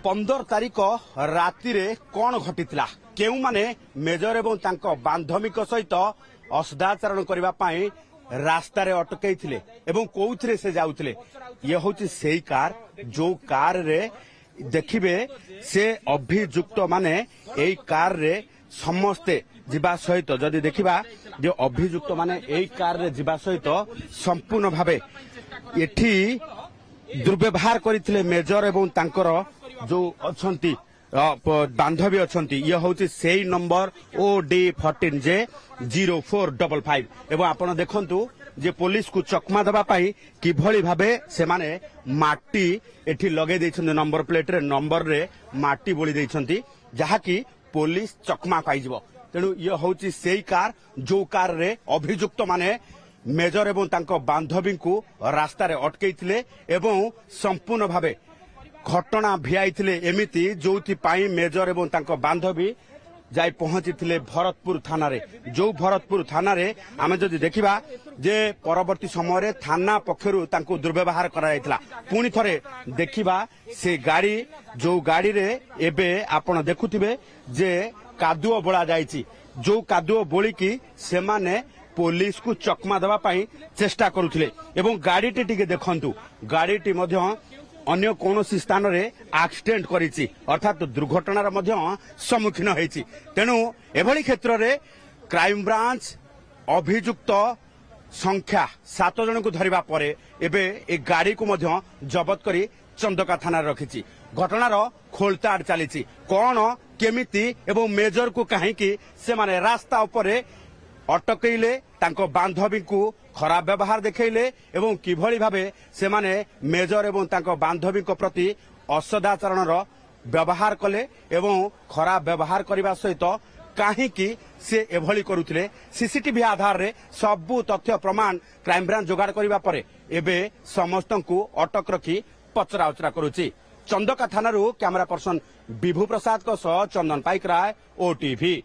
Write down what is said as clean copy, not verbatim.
15 तारिख राति कौन घटी केउ माने मेजर एवं तांको बांधवीक सहित असदाचरण करने रास्तार अटकई एवं कौथिरे से जाउथिले। ये होची सेही कार जो कार रे देखिबे से अभियुक्त माने एई कार रे समस्ते जीवा सहित जदि देखिबा जे अभियुक्त माने एई कार रे जीवा सहित संपूर्ण भावे एठी दुर्व्यवहार करथिले मेजर एवं तांकर जो अछंती बांधवी अछंती। ये होची सेही नंबर OD14J0455 एवं आपण देखंतु जे पुलिस को चकमा दबा पाई किभली भाबे से माने माटी एठी लगे दैछन्ते नंबर प्लेट रे नंबर रे माटी बोली दैछन्ती जहा कि पुलिस चकमा पाइजबो। तेणु ये होची सेही कार जो कार रे अभियुक्त माने मेजर एवं तांको बांधवी को रास्ता रे अटकैथिले एवं संपूर्ण भाबे घटना भिआईथिले एमिति जोथि पाई मेजर एवं तांको बांधवी जाई पहुंचीथिले भरतपुर थाना रे। जो भरतपुर थाना रे आमे जदि देखिबा जे परवर्ती समय रे थाना पक्षरु तांको दुर्व्यवहार कराइथिला। पुनी थरे देखिबा से गाड़ी जो गाड़ी रे एबे आपण देखुथिबे जे कादुओ बोला जाईची। जो कादुओ बोली की से माने पुलिस को चकमा दबा पाई चेष्टा करुथिले एवं गाड़ीटी टिके देखंतु गाड़ीटी मध्य अन्य कौनसी स्थान रे एक्सीडेंट करिछि अर्थात दुर्घटनार मध्य सम्मुखीन होइछि। तेणु एभली क्षेत्र रे क्राइम ब्रांच अभियुक्त संख्या 7 जन को धरिबा परे एबे ए गाड़ी को मध्य जबत करी चंदका थाना रखिछि। घटनार खोलताड़ चलीछि कौन केमिति एवं मेजर को कहीं से माने रास्ता उपरे अटकईले तांको बांधवी को खराब व्यवहार देखैले एवं किभली भाबे से माने मेजर एवं तांको बांधवी को प्रति असदाचरण व्यवहार कले एवं खराब व्यवहार करने सहित कहीं से एभली करुथिले सीसीटीवी आधार रे सबु तथ्य प्रमाण क्राइम ब्रांच जोगाड़ करबा परे एबे समस्त को अटक रखी पचरा उचरा करुछि। चंदका थाना कैमरा पर्सन विभू प्रसाद को सह चंदन पाइक राय OTV।